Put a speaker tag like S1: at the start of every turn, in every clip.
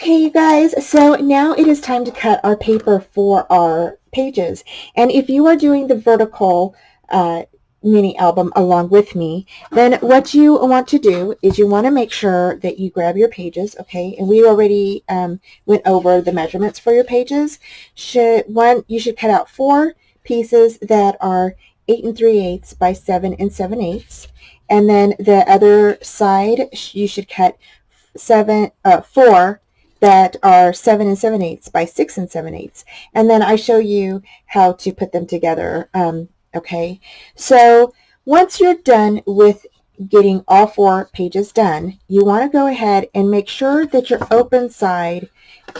S1: Okay, you guys, so now it is time to cut our paper for our pages. And if you are doing the vertical mini album along with me, then what you want to do is you want to make sure that you grab your pages, okay? And we already went over the measurements for your pages. You should cut out 4 pieces that are 8 3/8 by 7 7/8. And then the other side, you should cut 4 that are 7 7/8 by 6 7/8. And then I show you how to put them together. Okay, so once you're done with getting all 4 pages done, you want to go ahead and make sure that your open side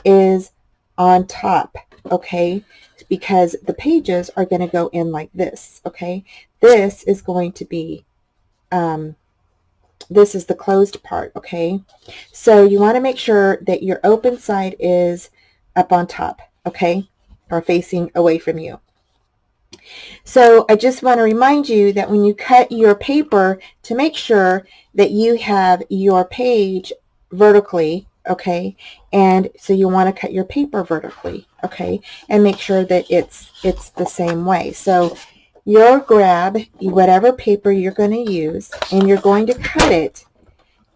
S1: is on top, okay, because the pages are going to go in like this, okay. This is going to be this is the closed part, okay? So you want to make sure that your open side is up on top, okay, or facing away from you. So I just want to remind you that when you cut your paper, to make sure that you have your page vertically, okay, and so you want to cut your paper vertically, okay, and make sure that it's the same way. So you'll grab whatever paper you're going to use and you're going to cut it,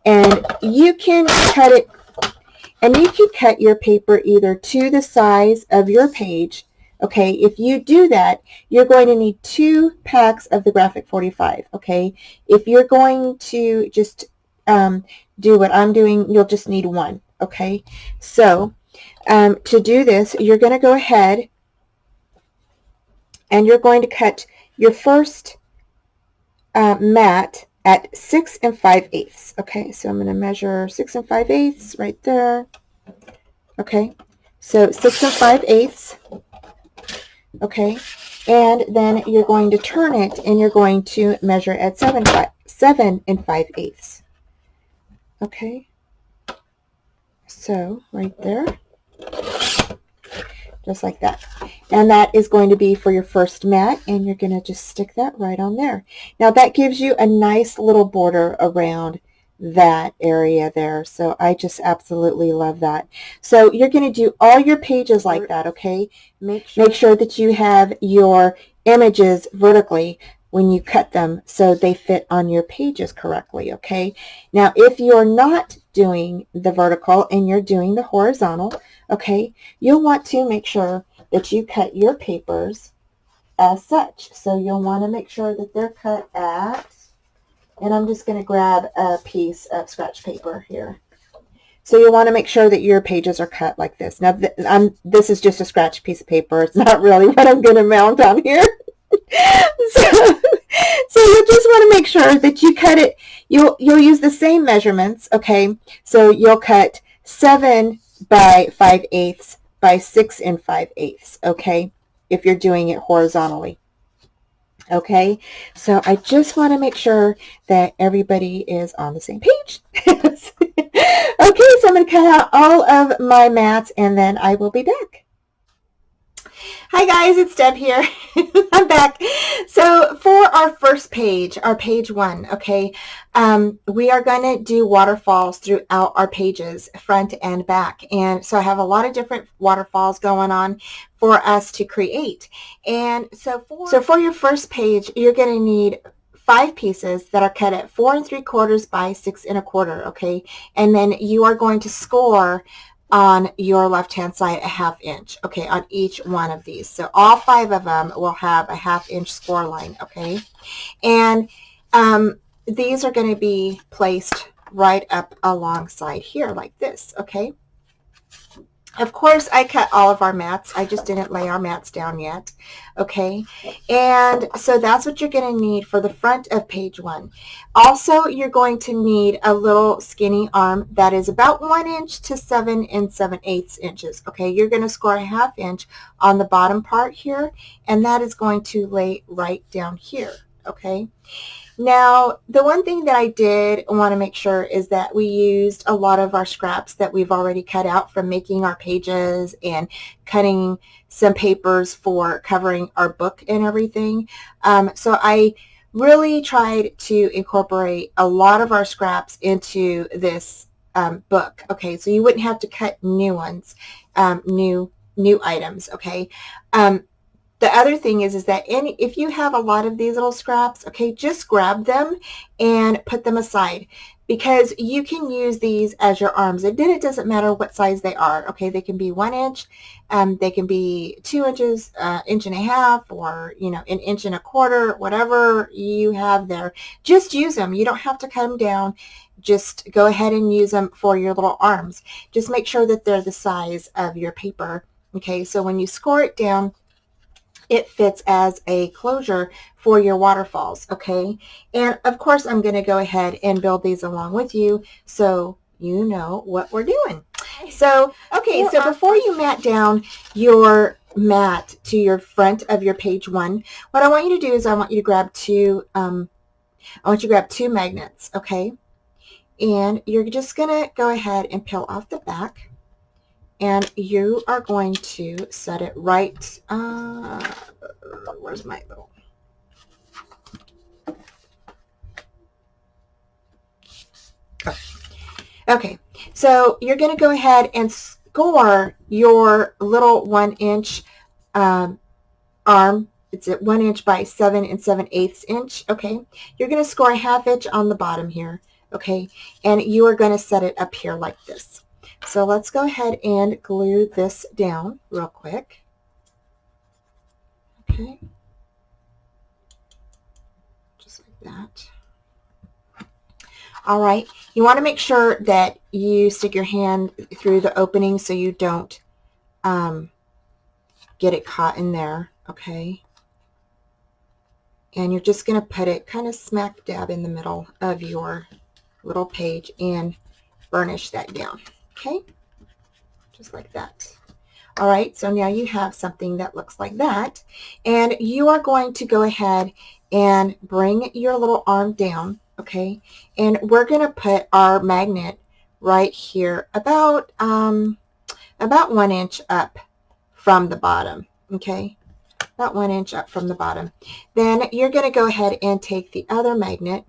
S1: and you can cut it, and you can cut your paper either to the size of your page. Okay, if you do that, you're going to need 2 packs of the Graphic 45, okay? If you're going to just do what I'm doing, you'll just need 1, okay? So to do this, you're going to go ahead and you're going to cut your first mat at 6 5/8. Okay, so I'm going to measure 6 5/8 right there. Okay, so 6 5/8. Okay, and then you're going to turn it and you're going to measure at 7 5/8. Okay, so right there, just like that. And that is going to be for your first mat, and you're going to just stick that right on there. Now that gives you a nice little border around that area there, so I just absolutely love that. So you're going to do all your pages like that, okay? Make sure that you have your images vertically when you cut them so they fit on your pages correctly, okay? Now if you're not doing the vertical and you're doing the horizontal, okay, you'll want to make sure that you cut your papers as such. So you'll want to make sure that they're cut at, and I'm just going to grab a piece of scratch paper here. So you want to make sure that your pages are cut like this. Now this is just a scratch piece of paper. It's not really what I'm going to mount on here. So you just want to make sure that you cut it. You'll use the same measurements, okay? So you'll cut 7 by 5/8 by 6 5/8, okay, if you're doing it horizontally. Okay, so I just want to make sure that everybody is on the same page. Okay, so I'm going to cut out all of my mats and then I will be back. Hi guys, it's Deb here. I'm back. So for our first page, our page 1, okay, we are going to do waterfalls throughout our pages, front and back. And so I have a lot of different waterfalls going on for us to create. And so for your first page, you're going to need 5 pieces that are cut at 4 3/4 by 6 1/4, okay? And then you are going to score on your left-hand side a 1/2 inch, okay, on each one of these. So all 5 of them will have a 1/2 inch score line, okay? And these are going to be placed right up alongside here like this, okay? Of course, I cut all of our mats. I just didn't lay our mats down yet, okay? And so that's what you're going to need for the front of page 1. Also, you're going to need a little skinny arm that is about 1 inch to 7 7/8 inches, okay? You're going to score a 1/2 inch on the bottom part here, and that is going to lay right down here, okay? Now, the one thing that I did want to make sure is that we used a lot of our scraps that we've already cut out from making our pages and cutting some papers for covering our book and everything. So I really tried to incorporate a lot of our scraps into this book. Okay, so you wouldn't have to cut new ones, new items. Okay. The other thing is that if you have a lot of these little scraps, okay, just grab them and put them aside, because you can use these as your arms. And then it doesn't matter what size they are. Okay, they can be 1 inch, they can be 2 inches, inch and a half, or an inch and a quarter, whatever you have there. Just use them. You don't have to cut them down. Just go ahead and use them for your little arms. Just make sure that they're the size of your paper. Okay, so when you score it down, it fits as a closure for your waterfalls. Okay, and of course I'm going to go ahead and build these along with you so you know what we're doing. So okay, so before you mat down your mat to your front of your page 1, what I want you to do is I want you to grab two magnets. Okay, and you're just going to go ahead and peel off the back. And you are going to set it right, where's my little, okay, so you're going to go ahead and score your little 1 inch arm. It's at 1 inch by 7 7/8 inch. Okay, you're going to score a 1/2 inch on the bottom here. Okay, and you are going to set it up here like this. So let's go ahead and glue this down real quick. Okay, just like that. All right, you want to make sure that you stick your hand through the opening so you don't get it caught in there. Okay, and you're just going to put it kind of smack dab in the middle of your little page and burnish that down. Okay, just like that. All right, so now you have something that looks like that, and you are going to go ahead and bring your little arm down. Okay, and we're going to put our magnet right here about 1 inch up from the bottom. Okay, about 1 inch up from the bottom. Then you're going to go ahead and take the other magnet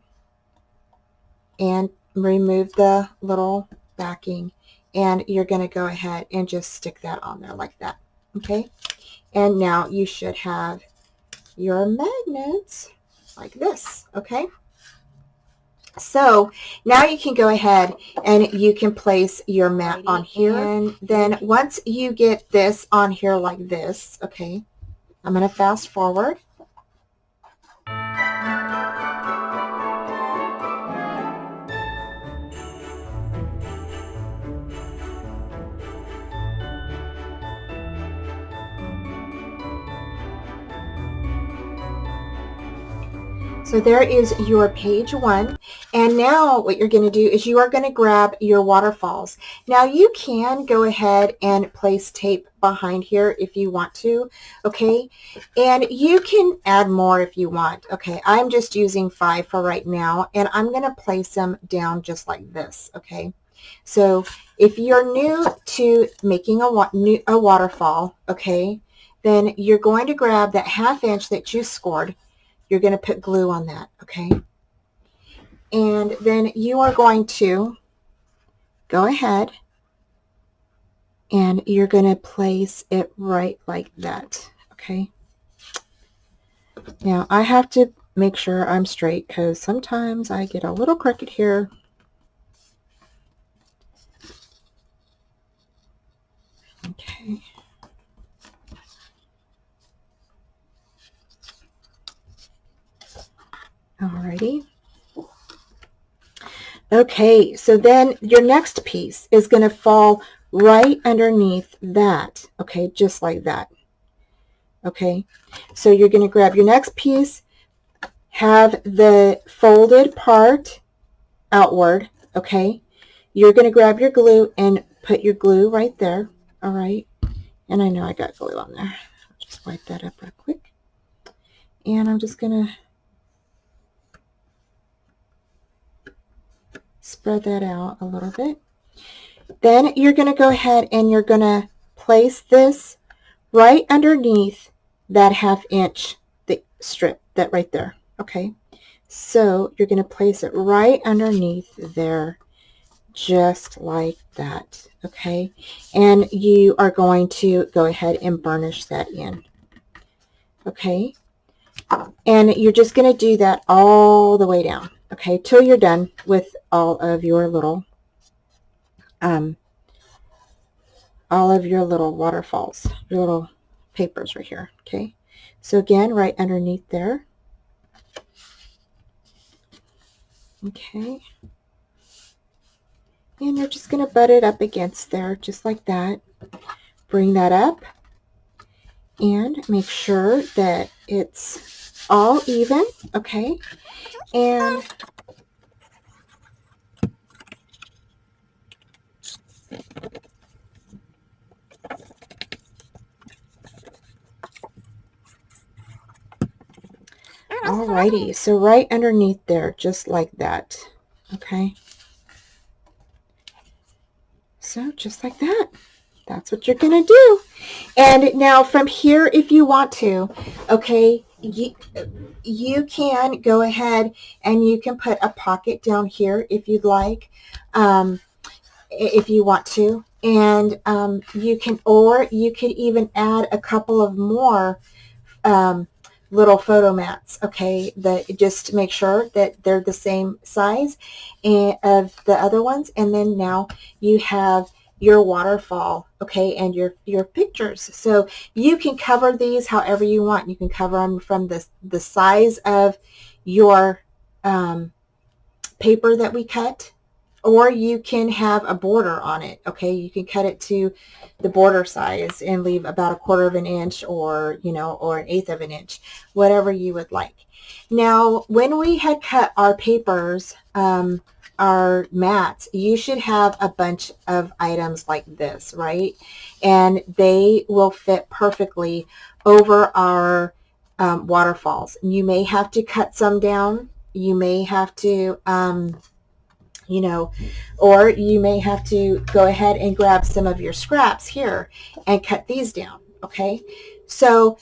S1: and remove the little backing, and you're going to go ahead and just stick that on there like that. Okay, and now you should have your magnets like this. Okay, so now you can go ahead and you can place your mat on here, and then once you get this on here like this, okay, I'm going to fast forward. So there is your page 1, and now what you're going to do is you are going to grab your waterfalls. Now you can go ahead and place tape behind here if you want to, okay, and you can add more if you want. Okay, I'm just using 5 for right now, and I'm going to place them down just like this. Okay, so if you're new to making a waterfall, okay, then you're going to grab that 1/2 inch that you scored. You're going to put glue on that, okay? And then you are going to go ahead and you're going to place it right like that, okay? Now, I have to make sure I'm straight because sometimes I get a little crooked here. Okay. Alrighty. Okay, so then your next piece is going to fall right underneath that, okay, just like that. Okay, so you're going to grab your next piece, have the folded part outward, okay. You're going to grab your glue and put your glue right there, all right. And I know I got glue on there. I'll just wipe that up real quick. And I'm just going to spread that out a little bit. Then you're going to go ahead and you're going to place this right underneath that 1/2 inch thick strip, that right there. Okay, so you're going to place it right underneath there, just like that, okay? And you are going to go ahead and burnish that in, okay? And you're just going to do that all the way down, okay, till you're done with all of your little waterfalls, your little papers right here, okay? So again, right underneath there, okay? And you're just going to butt it up against there, just like that. Bring that up and make sure that it's all even, okay? And alrighty, so right underneath there, just like that, okay? So just like that. That's what you're going to do. And now from here, if you want to, okay, you can go ahead and you can put a pocket down here if you'd like, if you want to. And you can, or you could even add a couple of more little photo mats, okay, that just make sure that they're the same size of the other ones. And then now you have your waterfall, okay, and your pictures. So you can cover these however you want. You can cover them from the size of your paper that we cut, or you can have a border on it, okay? You can cut it to the border size and leave about 1/4 of an inch, or, you know, or 1/8 of an inch, whatever you would like. Now, when we had cut our papers, our mats, you should have a bunch of items like this, right? And they will fit perfectly over our waterfalls. You may have to cut some down. You may have to, you know, or you may have to go ahead and grab some of your scraps here and cut these down, okay? So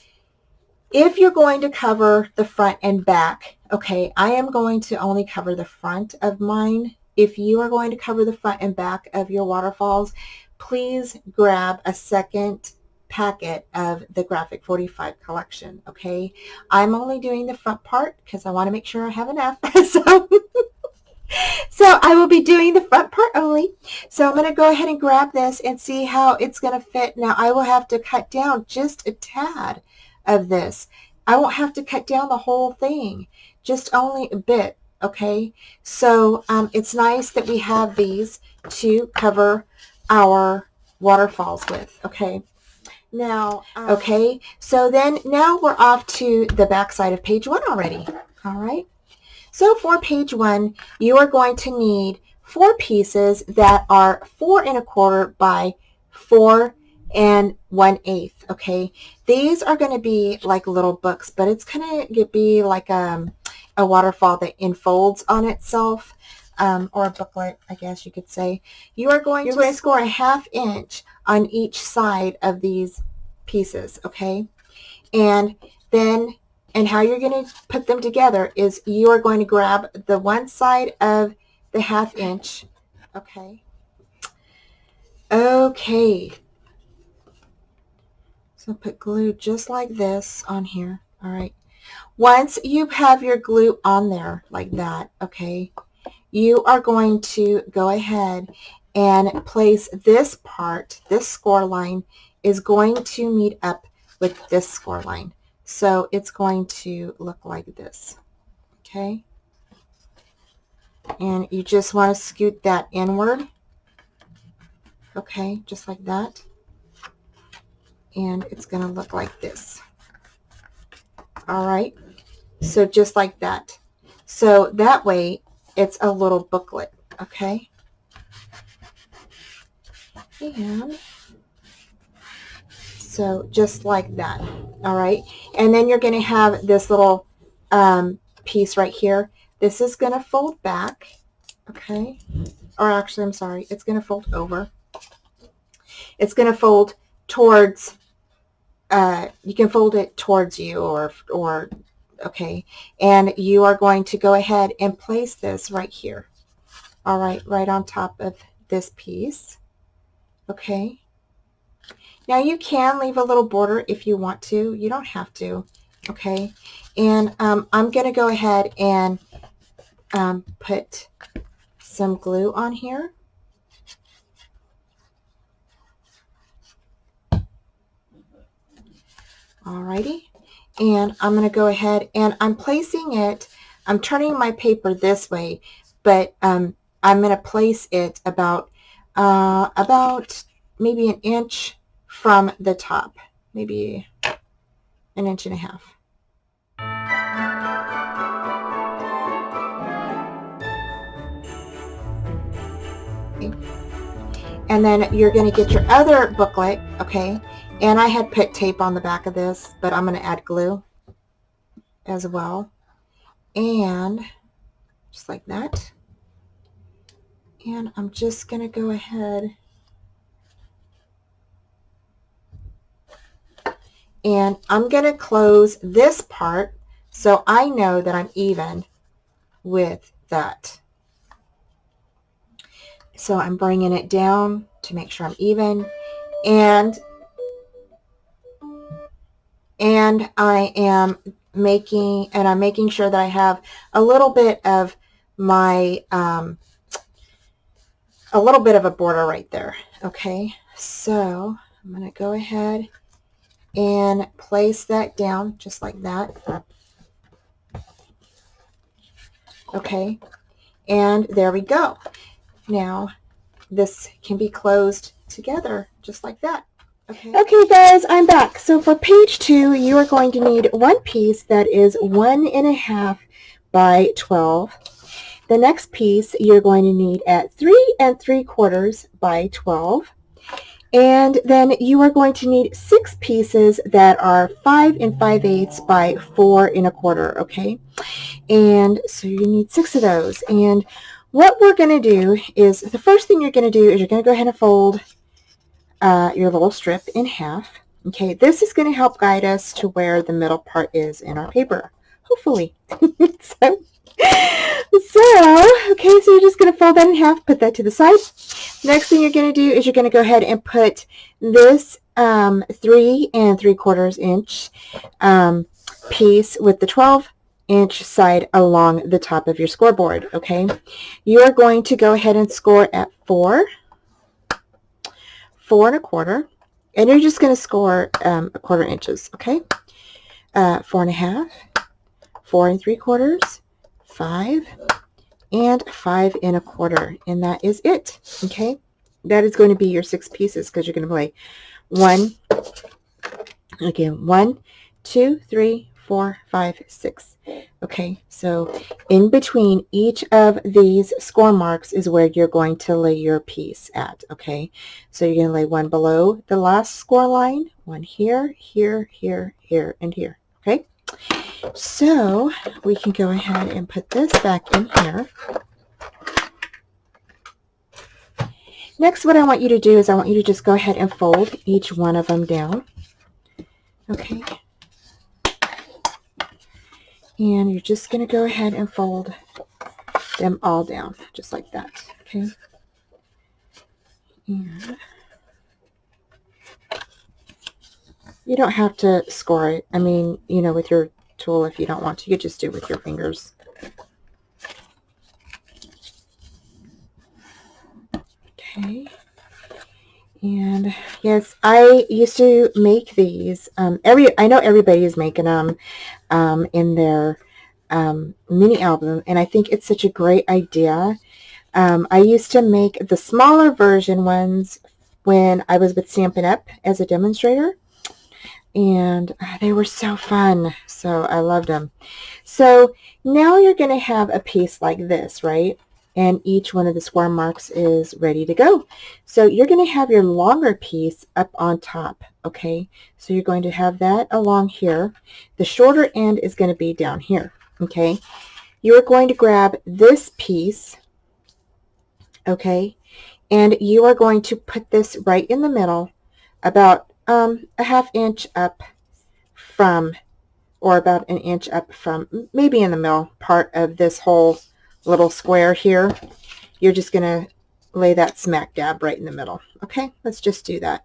S1: if you're going to cover the front and back, okay, I am going to only cover the front of mine. If you are going to cover the front and back of your waterfalls, please grab a second packet of the Graphic 45 collection, okay? I'm only doing the front part because I want to make sure I have enough. So I will be doing the front part only. So I'm going to go ahead and grab this and see how it's going to fit. Now I will have to cut down just a tad of this. I won't have to cut down the whole thing, just only a bit, okay? So it's nice that we have these to cover our waterfalls with, okay? Now, okay, so then now we're off to the back side of page 1 already, all right? So for page 1, you are going to need 4 pieces that are 4 1/4 by 4 1/8, okay? These are going to be like little books, but it's going to be like a waterfall that enfolds on itself, or a booklet, I guess you could say. You're going to score a 1/2 inch on each side of these pieces, okay? And then, and how you're going to put them together is you are going to grab the one side of the 1/2 inch, okay? Okay. So put glue just like this on here, all right? Once you have your glue on there like that, okay, you are going to go ahead and place this part, this score line is going to meet up with this score line. So it's going to look like this, okay? And you just want to scoot that inward, okay, just like that. And it's going to look like this. All right, so just like that. So that way it's a little booklet, okay? And so just like that, all right? And then you're going to have this little piece right here. This is going to fold back, okay? Or actually, I'm sorry, it's going to fold over. It's going to fold towards, you can fold it towards you, or okay, and you are going to go ahead and place this right here, all right on top of this piece. Okay. Now you can leave a little border if you want to. You don't have to. Okay. And I'm going to go ahead and put some glue on here. Alrighty. And I'm going to go ahead and I'm placing it, I'm turning my paper this way, but I'm going to place it about maybe an inch from the top, maybe an inch and a half. Okay. And then you're going to get your other booklet, okay? And I had put tape on the back of this, but I'm going to add glue as well. And just like that. And I'm just going to go ahead and I'm going to close this part so I know that I'm even with that. So I'm bringing it down to make sure I'm even, and I am making sure that I have a little bit of my a little bit of a border right there. Okay, so I'm going to go ahead and place that down just like that. Okay, and there we go. Now this can be closed together just like that. Okay guys, I'm back. So for page 2, you are going to need one piece that is 1.5 by 12. The next piece you're going to need at 3 3/4 by 12. And then you are going to need 6 pieces that are 5 5/8 by 4 1/4, okay? And so you need 6 of those. And what we're going to do is, the first thing you're going to do is you're going to go ahead and fold your little strip in half. Okay, this is going to help guide us to where the middle part is in our paper, hopefully. so, okay, so you're just going to fold that in half, put that to the side. Next thing you're going to do is you're going to go ahead and put this 3 3/4 inch piece with the 12-inch side along the top of your scoreboard. Okay, you are going to go ahead and score at 4 1/4, and you're just going to score 1/4 inches. Okay, 4 1/2, 4 3/4, 5, and 5 1/4, and that is it. Okay, that is going to be your 6 pieces, because you're going to play 1, 2, 3, 4, 5, 6. Okay, so in between each of these score marks is where you're going to lay your piece at. Okay, so you're going to lay one below the last score line, one here, here, here, here, and here. Okay, so we can go ahead and put this back in here. Next, what I want you to do is I want you to just go ahead and fold each one of them down. Okay, and you're just going to go ahead and fold them all down just like that. Okay, and you don't have to score it. I mean, you know, with your tool, if you don't want to, you could just do it with your fingers. Okay, and yes, I used to make these. I know everybody is making them in their mini album, and I think it's such a great idea. I used to make the smaller version ones when I was with Stampin' Up! As a demonstrator, and they were so fun, so I loved them. So now you're going to have a piece like this, right? And each one of the square marks is ready to go. So you're going to have your longer piece up on top, okay? So you're going to have that along here. The shorter end is going to be down here, okay? You are going to grab this piece, okay? And you are going to put this right in the middle, about a ½ inch up from, or about an inch up from, maybe in the middle part of this whole little square here. you're just going to lay that smack dab right in the middle. Okay, let's just do that.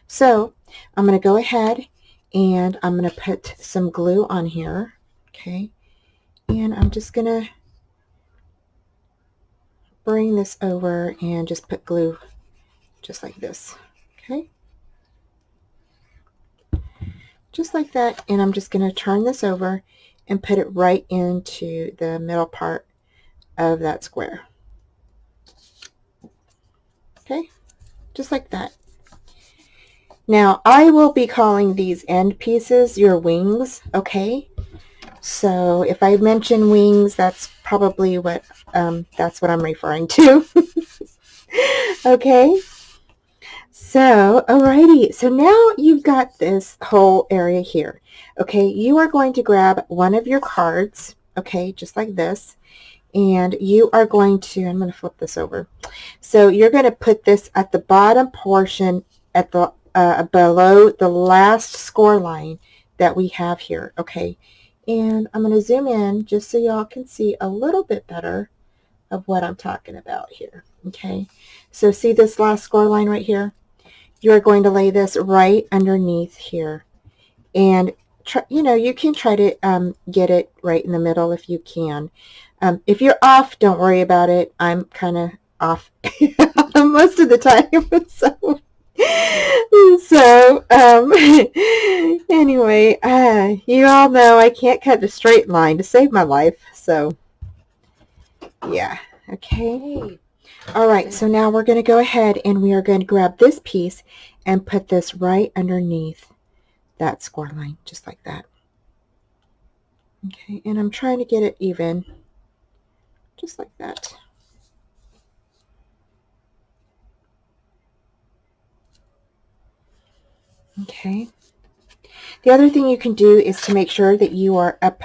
S1: So I'm going to go ahead and I'm going to put some glue on here. Okay, and I'm just going to bring this over and just put glue just like this. Okay, just like that. And I'm just going to turn this over and put it right into the middle part of that square. Okay, just like that. Now I will be calling these end pieces your wings. Okay, so if I mention wings, that's probably what that's what I'm referring to. Okay, so alrighty, so now you've got this whole area here. Okay, you are going to grab one of your cards, okay, just like this, and you are going to, I'm going to flip this over. So you're going to put this at the bottom portion at the below the last score line that we have here. Okay, and I'm going to zoom in just so y'all can see a little bit better of what I'm talking about here. Okay, so see this last score line right here? You're going to lay this right underneath here, and try, you know, you can try to get it right in the middle if you can. If you're off, don't worry about it. I'm kind of off most of the time. So anyway, you all know I can't cut a straight line to save my life. So yeah, okay. All right, so now we're going to go ahead and we are going to grab this piece and put this right underneath that score line, just like that. Okay, and I'm trying to get it even, just like that. Okay. The other thing you can do is to make sure that you are up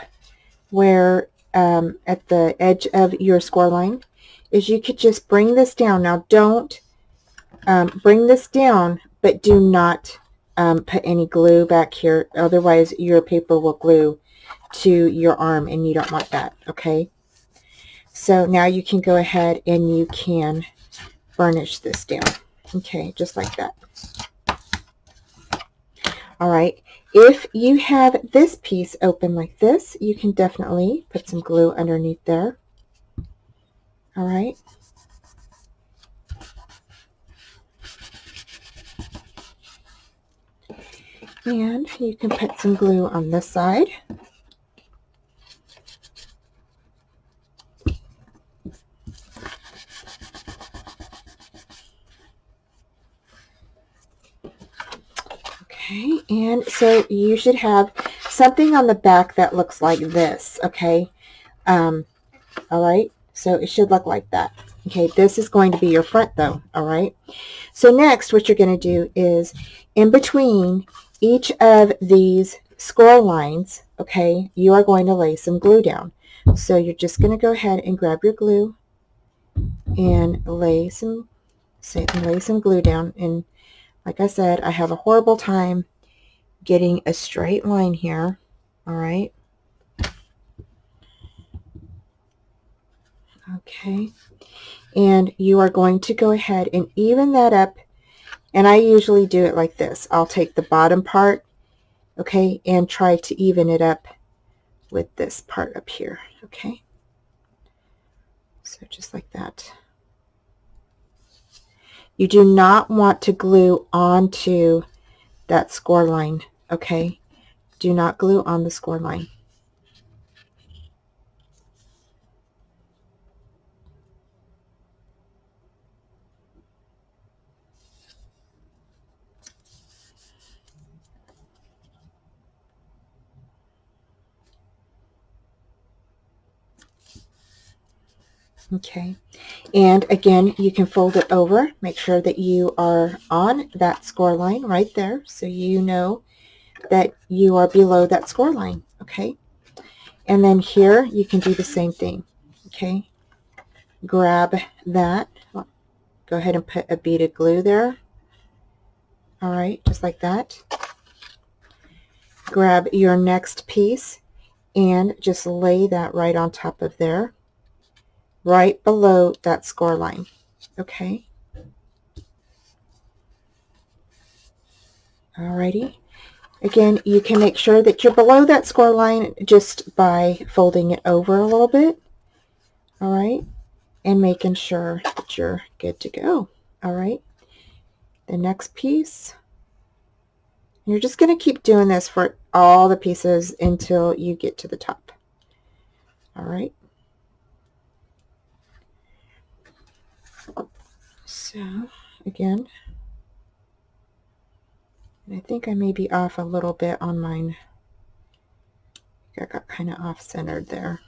S1: where at the edge of your score line, is you could just bring this down. Now don't bring this down, but do not put any glue back here, otherwise your paper will glue to your arm and you don't want that. Okay, so now you can go ahead and you can burnish this down. Okay, just like that. All right, if you have this piece open like this, you can definitely put some glue underneath there. All right. And you can put some glue on this side. Okay, and so you should have something on the back that looks like this, okay? All right, so it should look like that. Okay, this is going to be your front though, all right? So next, what you're going to do is in between each of these score lines, okay, you are going to lay some glue down. So you're just going to go ahead and grab your glue and lay some glue down. And like I said, I have a horrible time getting a straight line here. All right. Okay. And you are going to go ahead and even that up. And I usually do it like this. I'll take the bottom part, okay, and try to even it up with this part up here. Okay. So just like that. You do not want to glue onto that score line, okay? Do not glue on the score line. Okay, and again, you can fold it over. Make sure that you are on that score line right there, so you know that you are below that score line. Okay, and then here you can do the same thing. Okay, grab that. Go ahead and put a bead of glue there. All right, just like that. Grab your next piece and just lay that right on top of there right below that score line. Okay. Alrighty. Again, you can make sure that you're below that score line just by folding it over a little bit. All right. And making sure that you're good to go. All right. The next piece. You're just going to keep doing this for all the pieces until you get to the top. All right. So, again, I think I may be off a little bit on mine. I got kind of off-centered there.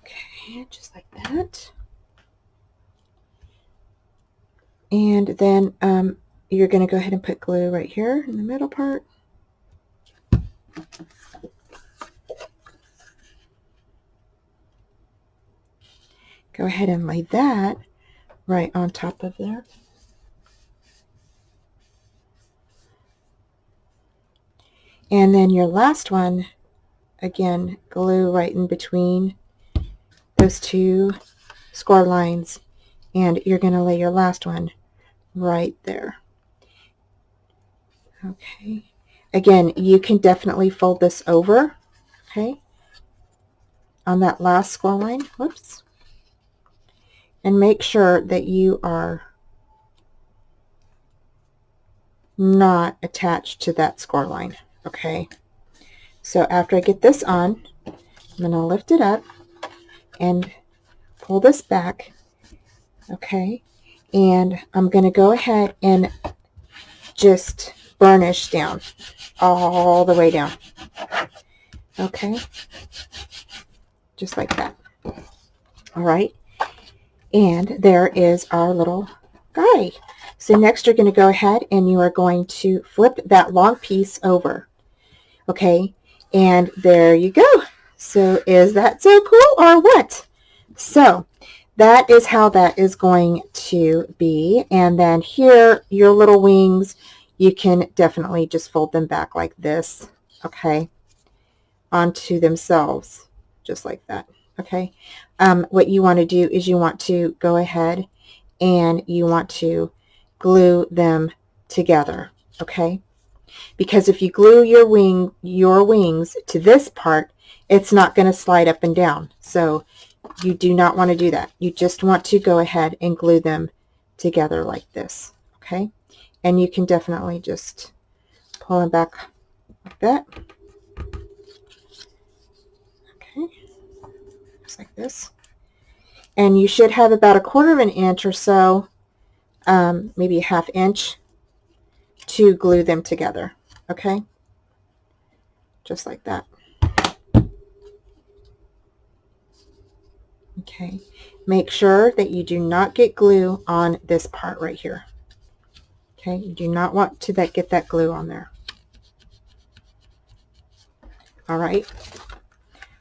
S1: Okay, just like that. And then you're going to go ahead and put glue right here in the middle part. Go ahead and lay that right on top of there. And then your last one, again, glue right in between those two score lines, and you're going to lay your last one right there. Okay. Again, you can definitely fold this over, okay, on that last score line. Whoops. And make sure that you are not attached to that score line, okay? So after I get this on, I'm going to lift it up and pull this back, okay? And I'm going to go ahead and just burnish down, all the way down, okay? Just like that. All right. And there is our little guy. So next you're going to go ahead and you are going to flip that long piece over. Okay. And there you go. So is that so cool or what? So that is how that is going to be. And then here, your little wings, you can definitely just fold them back like this. Okay. Onto themselves. Just like that. Okay. What you want to do is you want to go ahead and you want to glue them together. Okay. Because if you glue your wings to this part, it's not going to slide up and down. So you do not want to do that. You just want to go ahead and glue them together like this. Okay. And you can definitely just pull them back like that. Okay. Just like this. And you should have about 1/4 inch or so, maybe a 1/2 inch to glue them together. Okay. Just like that. Okay. Make sure that you do not get glue on this part right here. Okay. You do not want to get that glue on there. All right.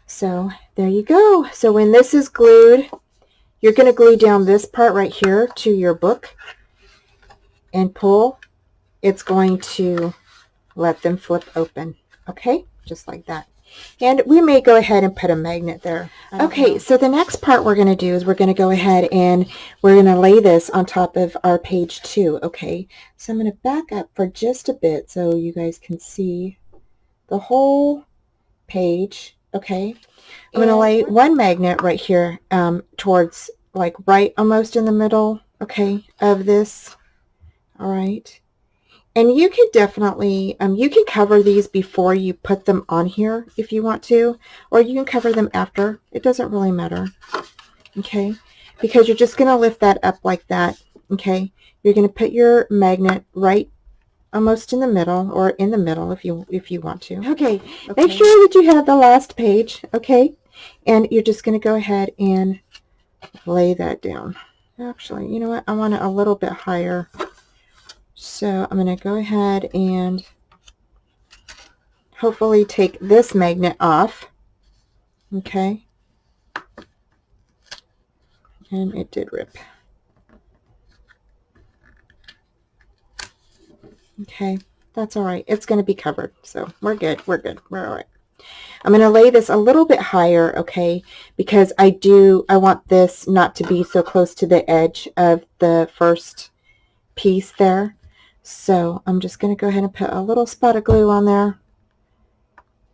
S1: So there you go. So when this is glued, you're going to glue down this part right here to your book and pull. It's going to let them flip open. Okay, just like that. And we may go ahead and put a magnet there. Okay, so the next part we're going to do is we're going to go ahead and we're going to lay this on top of our page 2. Okay, so I'm going to back up for just a bit so you guys can see the whole page. Okay, I'm going to lay one magnet right here towards, like, right almost in the middle, okay, of this. All right. And you can definitely, you can cover these before you put them on here if you want to, or you can cover them after. It doesn't really matter, okay, because you're just going to lift that up like that, okay. You're going to put your magnet right almost in the middle, or in the middle if you want to. Okay, make sure that you have the last page, okay, and you're just going to go ahead and lay that down. Actually, you know what? I want it a little bit higher. So I'm going to go ahead and hopefully take this magnet off. Okay. And it did rip. Okay. That's all right. It's going to be covered. So we're good. We're good. We're all right. I'm going to lay this a little bit higher, okay, because I want this not to be so close to the edge of the first piece there. So I'm just going to go ahead and put a little spot of glue on there.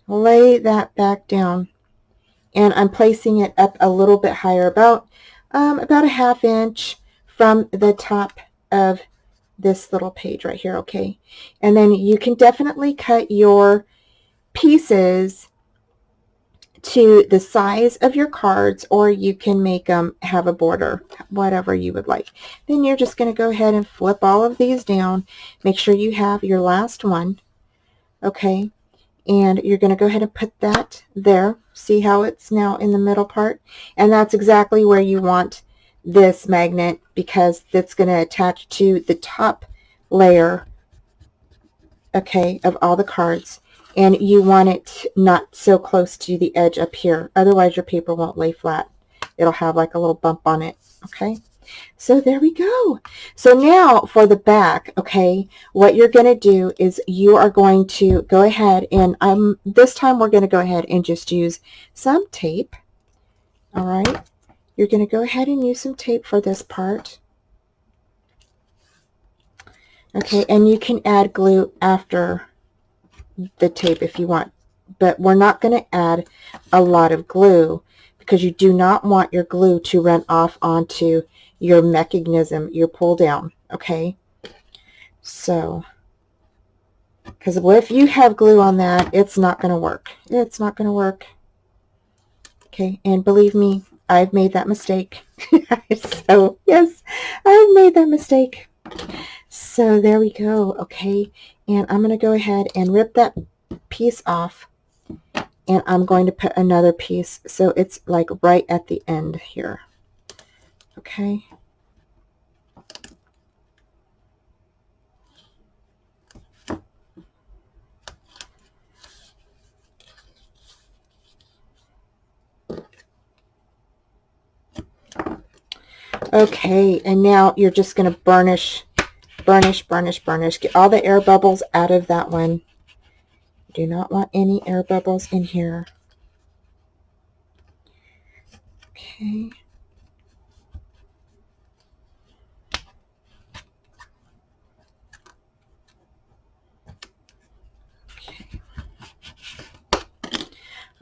S1: Lay that back down. And I'm placing it up a little bit higher, about a 1/2 inch from the top of this little page right here, okay? And then you can definitely cut your pieces to the size of your cards, or you can make them have a border, whatever you would like. Then you're just going to go ahead and flip all of these down. Make sure you have your last one, okay? And you're going to go ahead and put that there. See how it's now in the middle part? And that's exactly where you want this magnet, because it's going to attach to the top layer, okay, of all the cards. And you want it not so close to the edge up here. Otherwise, your paper won't lay flat. It'll have like a little bump on it, okay? So there we go. So now for the back, okay, what you're going to do is you are going to go ahead and this time we're going to go ahead and just use some tape. All right. You're going to go ahead and use some tape for this part. Okay, and you can add glue after the tape if you want, but we're not going to add a lot of glue because you do not want your glue to run off onto your mechanism, your pull down, okay? So, because if you have glue on that, it's not going to work. It's not going to work. Okay, and believe me, I've made that mistake. So, yes, I've made that mistake. So there we go, okay? And I'm going to go ahead and rip that piece off, and I'm going to put another piece so it's like right at the end here, okay? Okay, and now you're just going to burnish, get all the air bubbles out of that one. Do not want any air bubbles in here. Okay.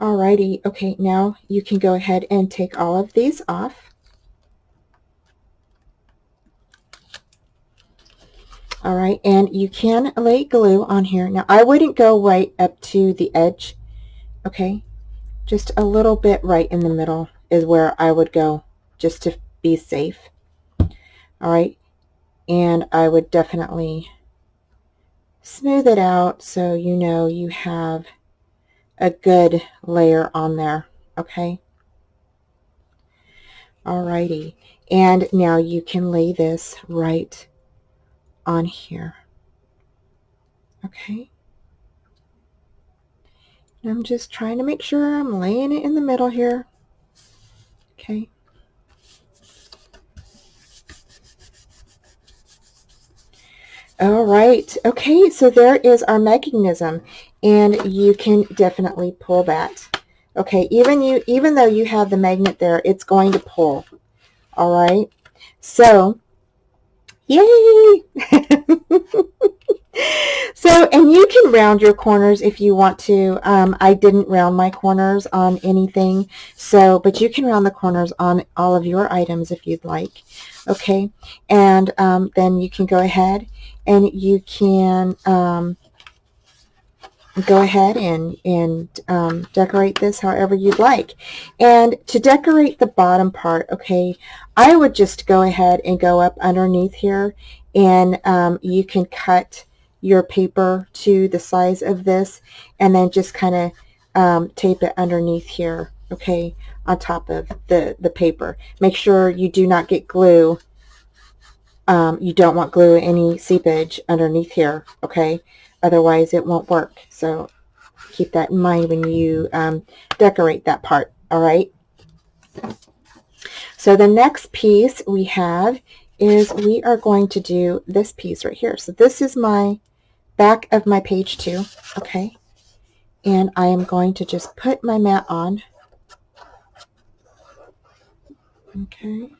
S1: Alrighty, okay, now you can go ahead and take all of these off. All right, and you can lay glue on here. Now, I wouldn't go right up to the edge, okay? Just a little bit right in the middle is where I would go, just to be safe. All right, and I would definitely smooth it out so you know you have a good layer on there, okay? All righty, and now you can lay this right on here, okay? I'm just trying to make sure I'm laying it in the middle here, okay? All right, okay, so there is our mechanism, and you can definitely pull that. Okay, even though you have the magnet there, it's going to pull. All right, so yay! So, and you can round your corners if you want to. I didn't round my corners on anything, so, but you can round the corners on all of your items if you'd like. Okay, and then you can go ahead and you can go ahead and decorate this however you'd like. And to decorate the bottom part, okay, I would just go ahead and go up underneath here, and you can cut your paper to the size of this, and then just kind of tape it underneath here, okay, on top of the paper. Make sure you do not get glue You don't want glue any seepage underneath here, okay? Otherwise it won't work. So keep that in mind when you decorate that part, all right? So the next piece we have is we are going to do this piece right here. So this is my back of my page 2, okay? And I am going to just put my mat on. Okay.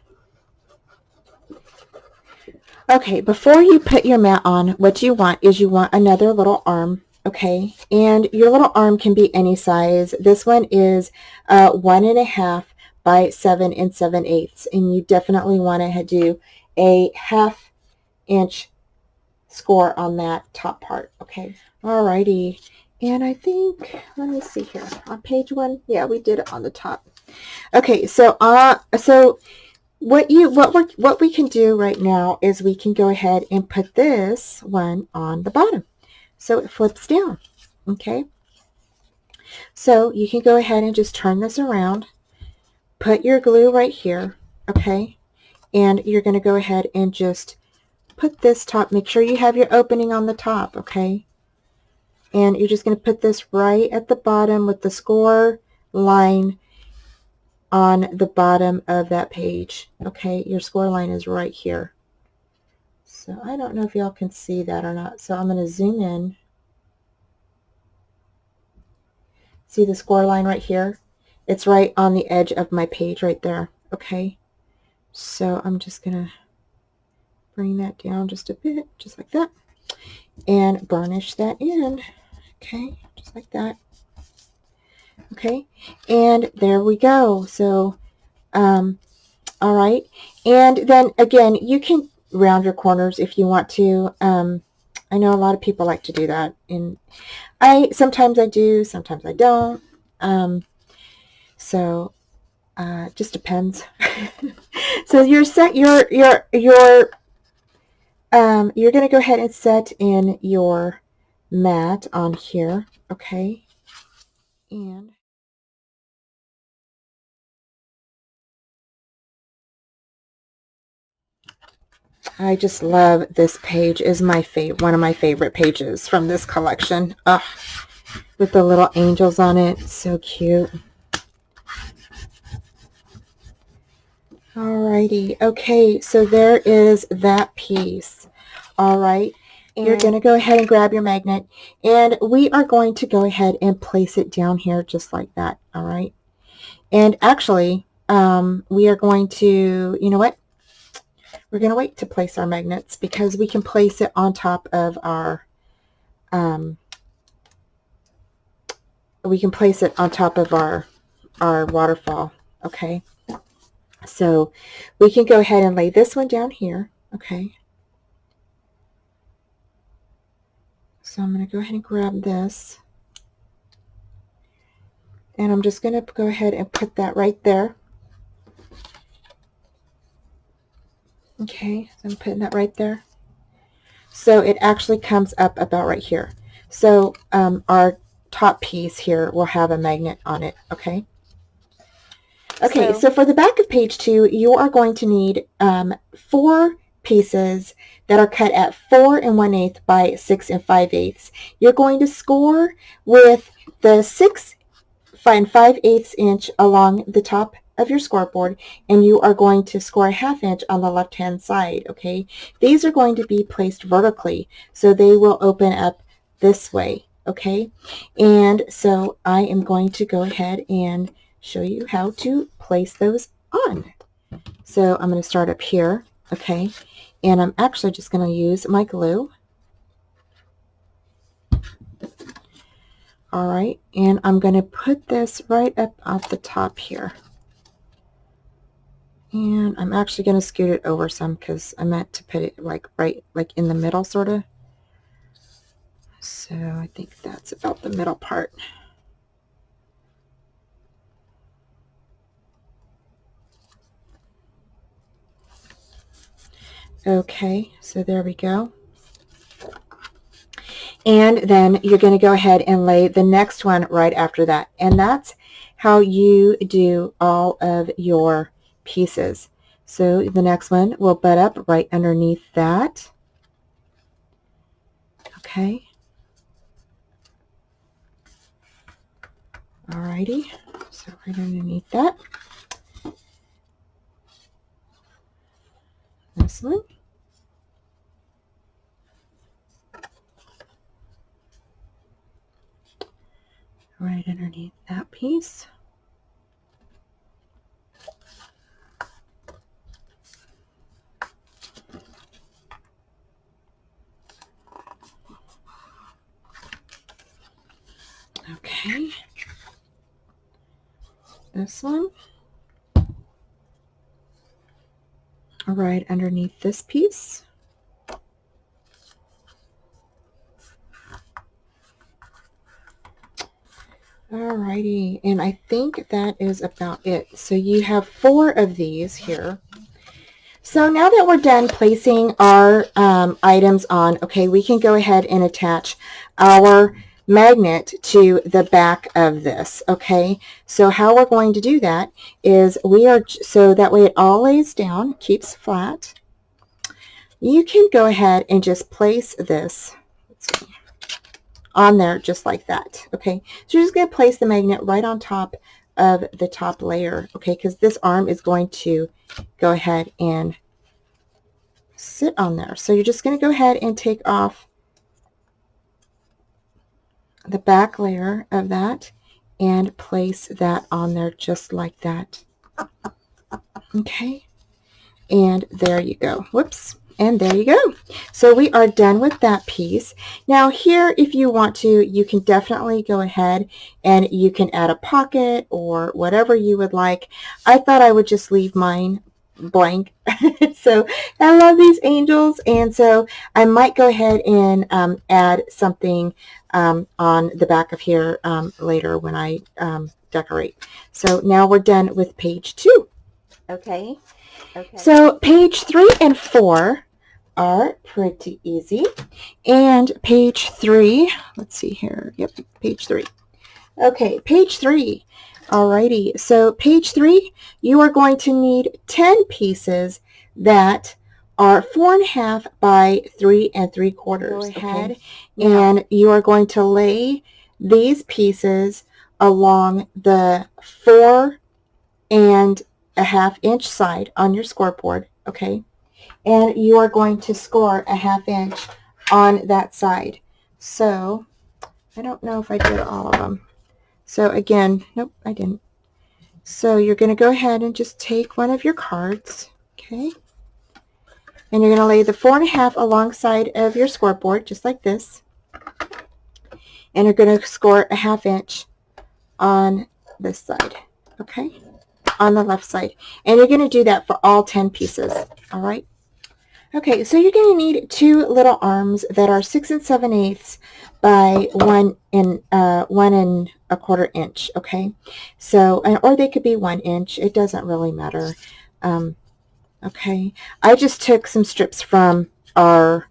S1: Okay, before you put your mat on, what you want is you want another little arm, okay? And your little arm can be any size. This one is 1.5 by 7 7/8, and you definitely want to do a 1/2 inch score on that top part, okay? Alrighty, and I think, let me see here, on page 1, yeah, we did it on the top. Okay, so what we can do right now is we can go ahead and put this one on the bottom, so it flips down, okay? So you can go ahead and just turn this around, put your glue right here, okay? And you're going to go ahead and just put this top, make sure you have your opening on the top, okay? And you're just going to put this right at the bottom with the score line on the bottom of that page, okay? Your score line is right here. So I don't know if y'all can see that or not. So I'm going to zoom in. See the score line right here? It's right on the edge of my page right there, okay? So I'm just going to bring that down just a bit, just like that, and burnish that in, okay? Just like that. Okay, and there we go. So, all right, and then again, you can round your corners if you want to. I know a lot of people like to do that, and sometimes I do, sometimes I don't. So just depends. So you're going to go ahead and set in your mat on here, okay? And I just love this page. Is my favorite, one of my favorite pages from this collection. Ugh, with the little angels on it, so cute. Alrighty, okay, so there is that piece. All right, and you're going to go ahead and grab your magnet, and we are going to go ahead and place it down here just like that. All right, and actually, we are going to, you know what? We're going to wait to place our magnets because we can place it on top of our, our waterfall, okay? So we can go ahead and lay this one down here, okay? So I'm going to go ahead and grab this, and I'm just going to go ahead and put that right there. Okay, so I'm putting that right there. So it actually comes up about right here. So our top piece here will have a magnet on it, okay? Okay, so for the back of page 2, you are going to need 4 pieces that are cut at 4 1/8 by 6 5/8. You're going to score with the 6 5/8 inch along the top of your scoreboard, and you are going to score a 1/2 inch on the left hand side, okay? These are going to be placed vertically, so they will open up this way, okay? And so I am going to go ahead and show you how to place those on. So I'm going to start up here, okay? And I'm actually just going to use my glue. All right, and I'm going to put this right up at the top here. And I'm actually going to scoot it over some because I meant to put it like right like in the middle sort of. So I think that's about the middle part. Okay, so there we go. And then you're going to go ahead and lay the next one right after that. And that's how you do all of your pieces. So the next one will butt up right underneath that. Okay. Alrighty. So right underneath that. This one. Right underneath that piece. Okay. This one. Right underneath this piece. Alrighty, and I think that is about it. So you have 4 of these here. So now that we're done placing our items on, okay, we can go ahead and attach our magnet to the back of this, okay? So how we're going to do that is so that way it all lays down, keeps flat. You can go ahead and just place this, let's see, on there just like that, okay? So you're just going to place the magnet right on top of the top layer, okay, because this arm is going to go ahead and sit on there. So you're just going to go ahead and take off the back layer of that and place that on there just like that. Okay, and there you go. Whoops. And there you go. So we are done with that piece. Now here, if you want to, you can definitely go ahead and you can add a pocket or whatever you would like. I thought I would just leave mine blank. So I love these angels, and so I might go ahead and add something on the back of here later when I decorate. So now we're done with page 2. Okay. So page 3 and 4 are pretty easy. And page 3, let's see here. Yep, page 3. Okay, page 3. Alrighty, so page 3, you are going to need 10 pieces that are 4.5 by 3 3/4. Go ahead, okay? And you are going to lay these pieces along the 4.5 inch side on your scoreboard, okay? And you are going to score a 1/2 inch on that side. So I don't know if I did all of them. So again, nope, I didn't. So you're going to go ahead and just take one of your cards, okay? And you're going to lay the 4.5 alongside of your scoreboard, just like this. And you're going to score a 1/2 inch on this side, okay? On the left side. And you're going to do that for all 10 pieces, all right? Okay, so you're going to need 2 little arms that are 6 7/8 by 1 1.25 inch, okay? So, or they could be 1 inch. It doesn't really matter. Okay, I just took some strips from our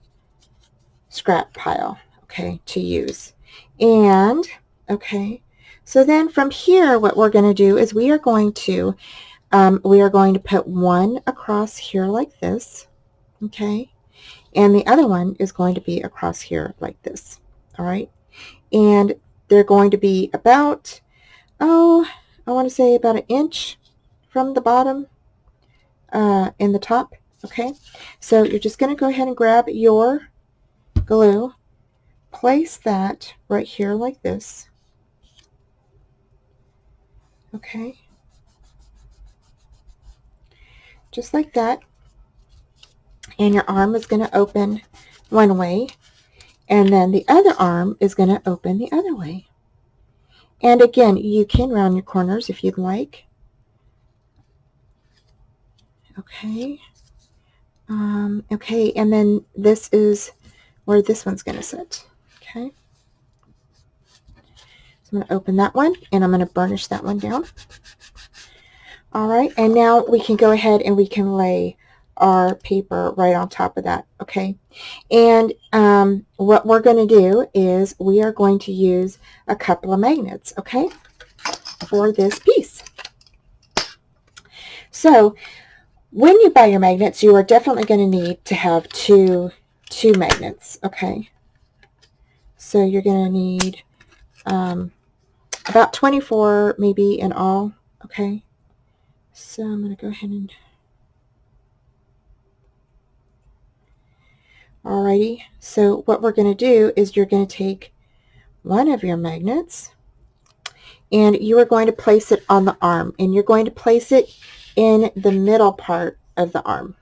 S1: scrap pile, okay, to use. And, okay, so then from here, what we're going to do is we are going to put one across here like this. Okay, and the other one is going to be across here like this, all right? And they're going to be about, I want to say about 1 inch from the bottom in the top, okay? So you're just going to go ahead and grab your glue, place that right here like this, okay? Just like that. And your arm is going to open one way, and then the other arm is going to open the other way. And again, you can round your corners if you'd like. Okay. Okay, and then this is where this one's going to sit. Okay. So I'm going to open that one, and I'm going to burnish that one down. All right, and now we can go ahead and we can lay our paper right on top of that, okay? And what we're going to do is we are going to use a couple of magnets, okay, for this piece. So when you buy your magnets, you are definitely going to need to have two magnets, okay? So you're going to need about 24 maybe in all, okay? So I'm going to go ahead and... Alrighty, so what we're going to do is you're going to take one of your magnets and you are going to place it on the arm, and you're going to place it in the middle part of the arm,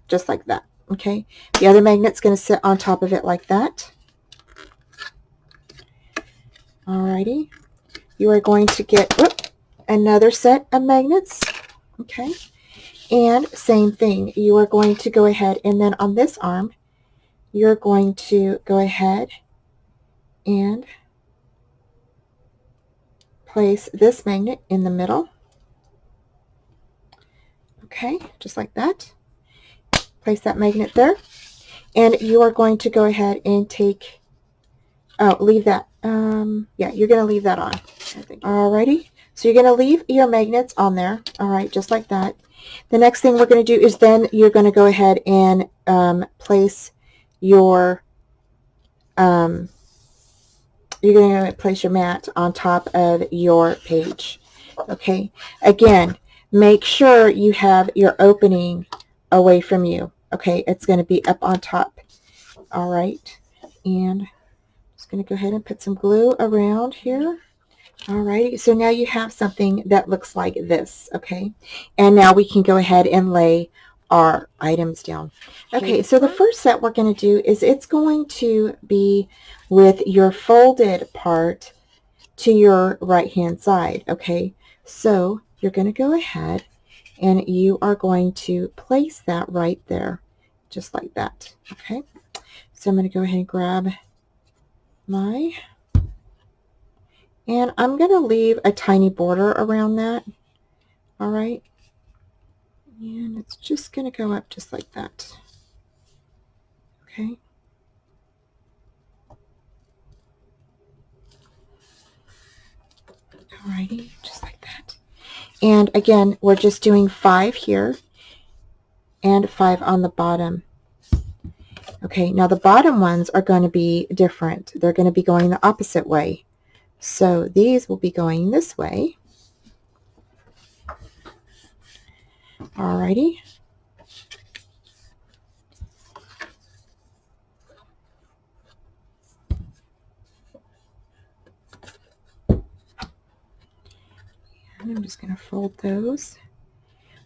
S1: just like that, okay? The other magnet's going to sit on top of it like that. Alrighty, you are going to get another set of magnets, okay? And same thing, you are going to go ahead and then on this arm, you're going to go ahead and place this magnet in the middle, okay, just like that. Place that magnet there, and you are going to go ahead and take, leave that, yeah, you're going to leave that on. Alrighty, so you're going to leave your magnets on there, alright, just like that. The next thing we're going to do is then you're going to go ahead and place your, you're going to place your mat on top of your page, okay? Again, make sure you have your opening away from you, okay? It's going to be up on top, all right? And I'm just going to go ahead and put some glue around here. All right, so now you have something that looks like this, okay? And now we can go ahead and lay our items down. Okay, so the first set we're going to do is it's going to be with your folded part to your right hand side, okay? So you're going to go ahead and you are going to place that right there, just like that, okay? So I'm going to go ahead and grab my, and I'm going to leave a tiny border around that, all right? And it's just going to go up just like that, okay? Alrighty, just like that. And again, we're just doing 5 here and 5 on the bottom. Okay, now the bottom ones are going to be different. They're going to be going the opposite way. So these will be going this way. Alrighty. And I'm just going to fold those.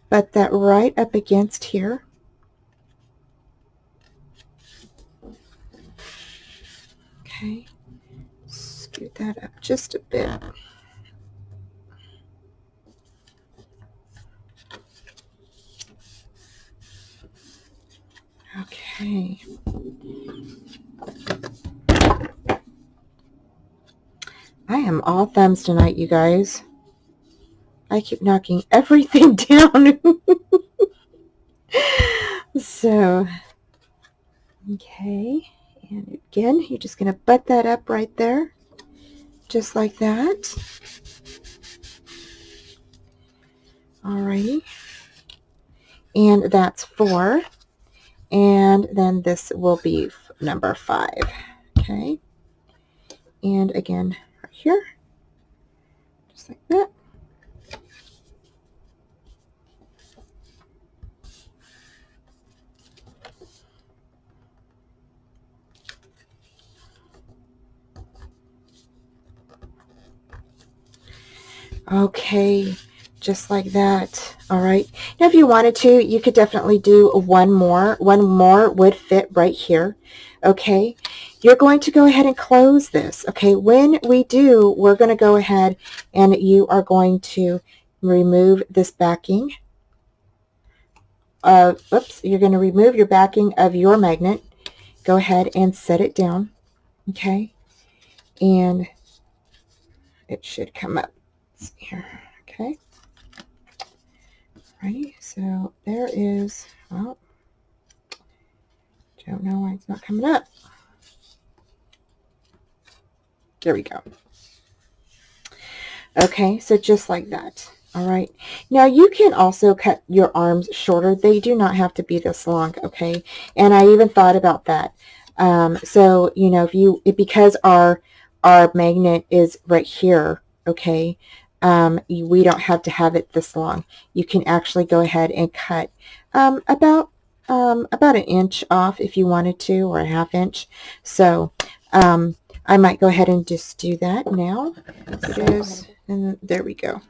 S1: But that right up against here. Okay. Scoot that up just a bit. Okay. I am all thumbs tonight, you guys. I keep knocking everything down. So, okay. And again, you're just going to butt that up right there, just like that. Alrighty. And that's 4. And then this will be number 5. Okay. And again, right here, just like that. Okay, just like that. All right. Now, if you wanted to, you could definitely do one more. One more would fit right here. Okay. You're going to go ahead and close this. Okay. When we do, we're going to go ahead and you are going to remove this backing. Oops. You're going to remove your backing of your magnet. Go ahead and set it down. Okay. And it should come up here. Okay. Right, so there is, well, don't know why it's not coming up. There we go. Okay, so just like that. All right. Now you can also cut your arms shorter. They do not have to be this long, okay? And I even thought about that. So, you know, because our magnet is right here, okay, we don't have to have it this long. You can actually go ahead and cut about an inch off if you wanted to, or a half inch. So I might go ahead and just do that now. It is, and there we go.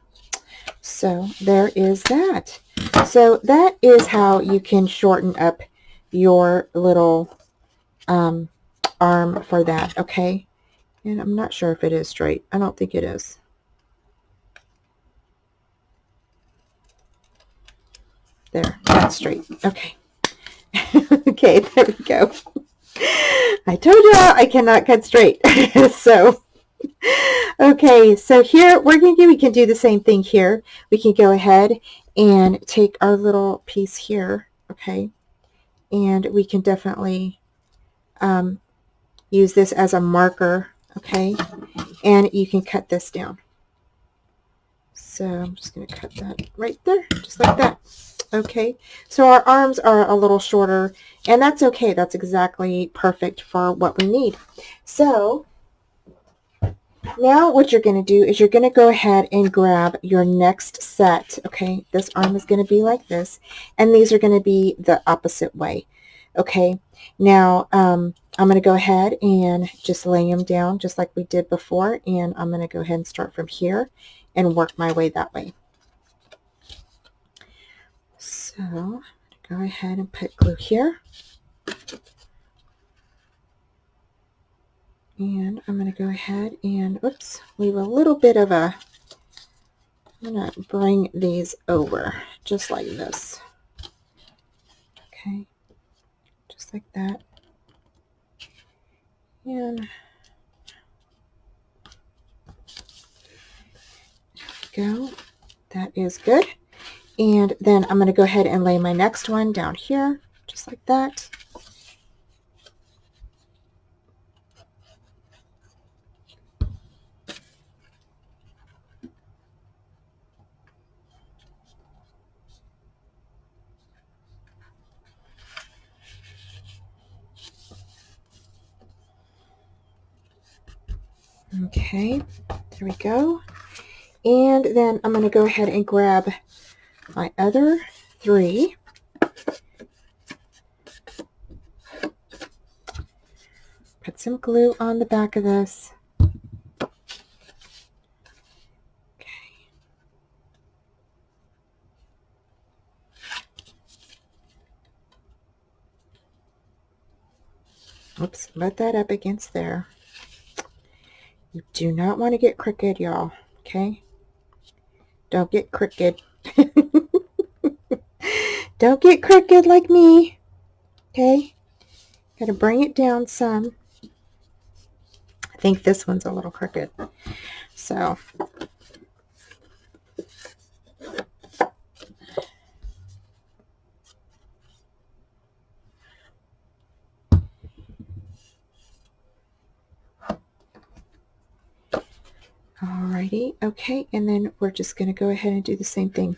S1: So there is that. So that is how you can shorten up your little arm for that, okay? And I'm not sure if it is straight. I don't think it is. There, that's straight. Okay. Okay, there we go. I told you I cannot cut straight. So, okay, so here we can do the same thing here. We can go ahead and take our little piece here, okay, and we can definitely use this as a marker, okay, and you can cut this down. So I'm just going to cut that right there, just like that. Okay, so our arms are a little shorter, and that's okay. That's exactly perfect for what we need. So now what you're going to do is you're going to go ahead and grab your next set. Okay, this arm is going to be like this, and these are going to be the opposite way. Okay, now I'm going to go ahead and just lay them down just like we did before, and I'm going to go ahead and start from here and work my way that way. So I'm going to go ahead and put glue here. And I'm going to go ahead and, oops, leave a little bit of a, I'm going to bring these over just like this. Okay, just like that. And there we go. That is good. And then I'm going to go ahead and lay my next one down here, just like that. Okay, there we go. And then I'm going to go ahead and grab my other three. Put some glue on the back of this. Okay. Oops, let that up against there. You do not want to get crooked, y'all. Okay? Don't get crooked. Don't get crooked like me. Okay? Gotta bring it down some. I think this one's a little crooked. So. Alrighty. Okay. And then we're just going to go ahead and do the same thing.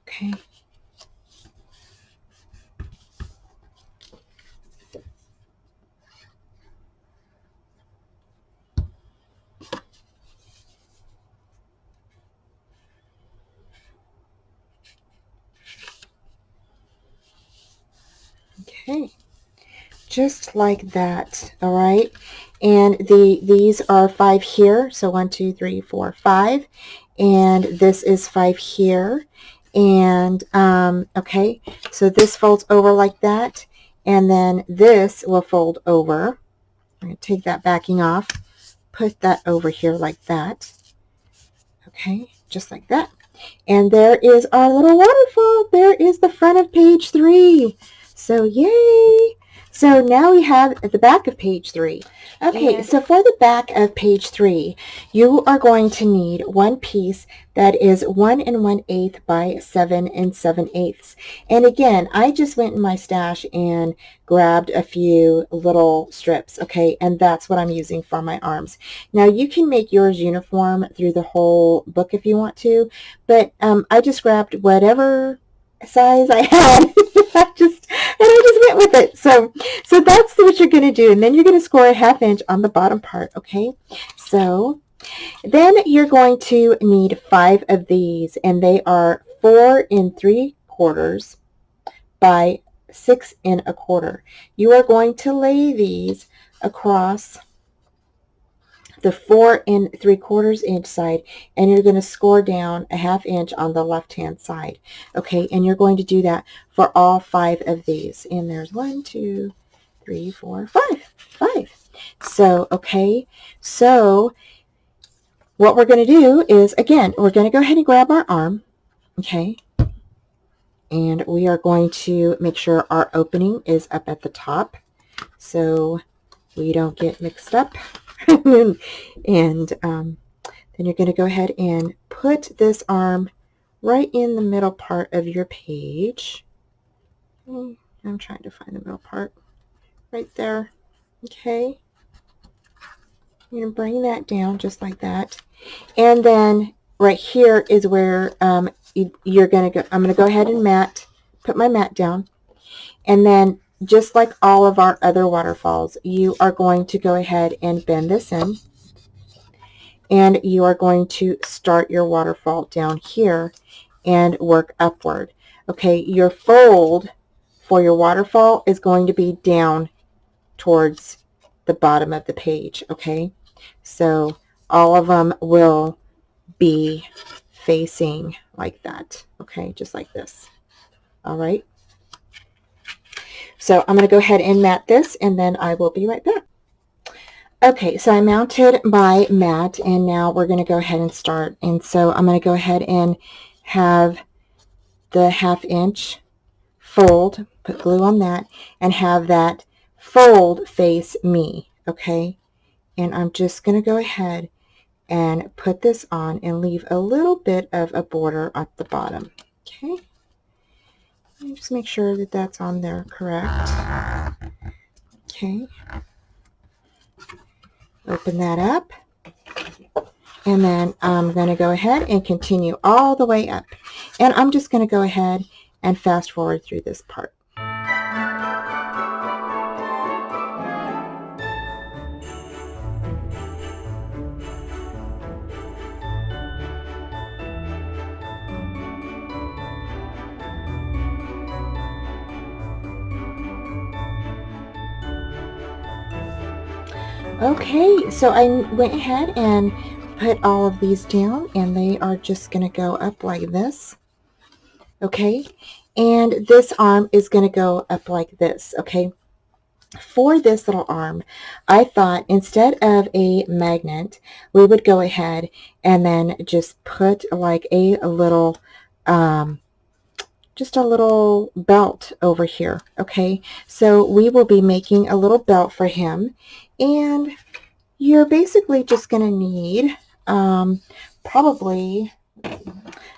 S1: Okay. Okay, just like that. All right, and these are 5 here, so 1 2 3 4 5, and this is 5 here, and okay, so this folds over like that, and then this will fold over. I'm going to take that backing off, put that over here like that. Okay, just like that. And there is our little waterfall. There is the front of page 3. So yay! So now we have at the back of page 3. Okay, so for the back of page 3, you are going to need one piece that is 1 1/8 by 7 7/8. And again, I just went in my stash and grabbed a few little strips, okay, and that's what I'm using for my arms. Now you can make yours uniform through the whole book if you want to, but I just grabbed whatever size I had. I just went with it. So that's what you're going to do. And then you're going to score a 1/2 inch on the bottom part. Okay. So then you're going to need 5 of these, and they are 4 3/4 by 6 1/4. You are going to lay these across the 4 3/4 inch side, and you're going to score down a 1/2 inch on the left hand side. Okay, and you're going to do that for all 5 of these. And there's 1, 2, 3, 4, 5. 5. So, okay, so what we're going to do is, again, we're going to go ahead and grab our arm, okay, and we are going to make sure our opening is up at the top so we don't get mixed up. And then you're going to go ahead and put this arm right in the middle part of your page. I'm trying to find the middle part right there. Okay. You're going to bring that down just like that. And then right here is where you're going to go. I'm going to go ahead and put my mat down. And then just like all of our other waterfalls, you are going to go ahead and bend this in. And you are going to start your waterfall down here and work upward. Okay, your fold for your waterfall is going to be down towards the bottom of the page. Okay, so all of them will be facing like that. Okay, just like this. All right. So I'm going to go ahead and mat this, and then I will be right back. Okay, so I mounted my mat, and now we're going to go ahead and start. And so I'm going to go ahead and have the 1/2 inch fold, put glue on that, and have that fold face me, okay? And I'm just going to go ahead and put this on and leave a little bit of a border at the bottom, okay? And just make sure that that's on there correct. Okay. Open that up. And then I'm going to go ahead and continue all the way up. And I'm just going to go ahead and fast forward through this part. Okay, so I went ahead and put all of these down, and they are just going to go up like this. Okay, and this arm is going to go up like this. Okay, for this little arm, I thought instead of a magnet, we would go ahead and then just put like a little just a little belt over here. Okay, so we will be making a little belt for him, and you're basically just going to need probably,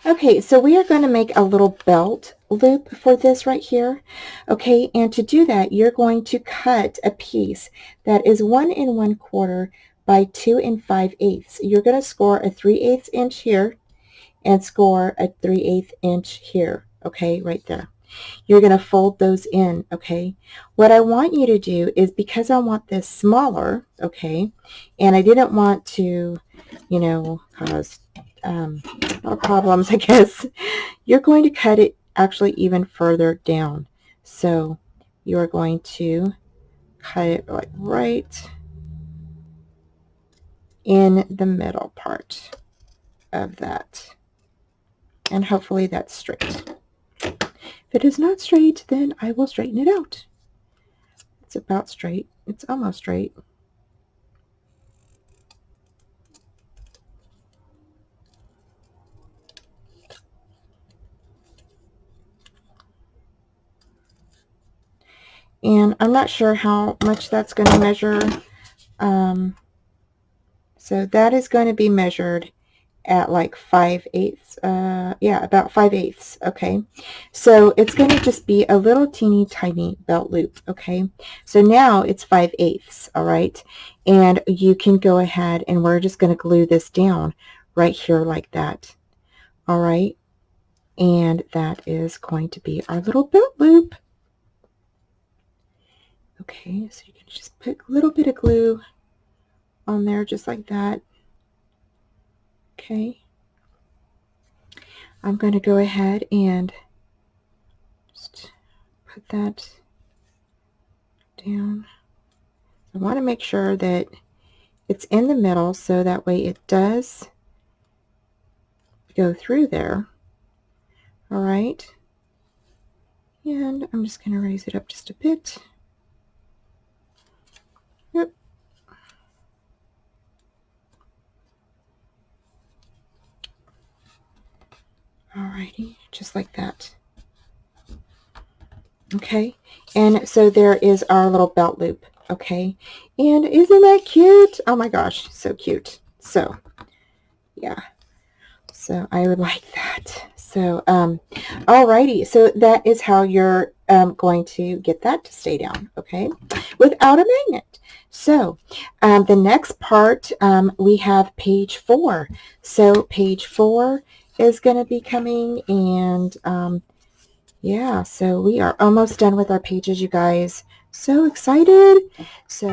S1: okay, so we are going to make a little belt loop for this right here. Okay, and to do that, you're going to cut a piece that is 1 1/4 by 2 5/8. You're going to score a 3/8 inch here and score a 3/8 inch here. Okay, right there. You're going to fold those in, okay? What I want you to do is, because I want this smaller, okay, and I didn't want to, you know, cause problems, I guess, you're going to cut it actually even further down. So you are going to cut it like right in the middle part of that. And hopefully that's straight. If it is not straight, then I will straighten it out. It's about straight. It's almost straight. And I'm not sure how much that's going to measure. So that is going to be measured at like 5/8. Yeah, about 5/8. Okay. So it's going to just be a little teeny tiny belt loop. Okay. So now it's 5/8. All right. And you can go ahead and we're just going to glue this down right here like that. All right. And that is going to be our little belt loop. Okay. So you can just put a little bit of glue on there just like that. Okay. I'm going to go ahead and just put that down. I want to make sure that it's in the middle so that way it does go through there. All right. And I'm just going to raise it up just a bit. Yep. Alrighty, just like that. Okay, and so there is our little belt loop. Okay, and isn't that cute? Oh my gosh, so cute. So yeah, so I would like that. So alrighty, so that is how you're going to get that to stay down, okay, without a magnet. So the next part, we have page 4. So page 4 is going to be coming, and yeah, so we are almost done with our pages, you guys. So excited. So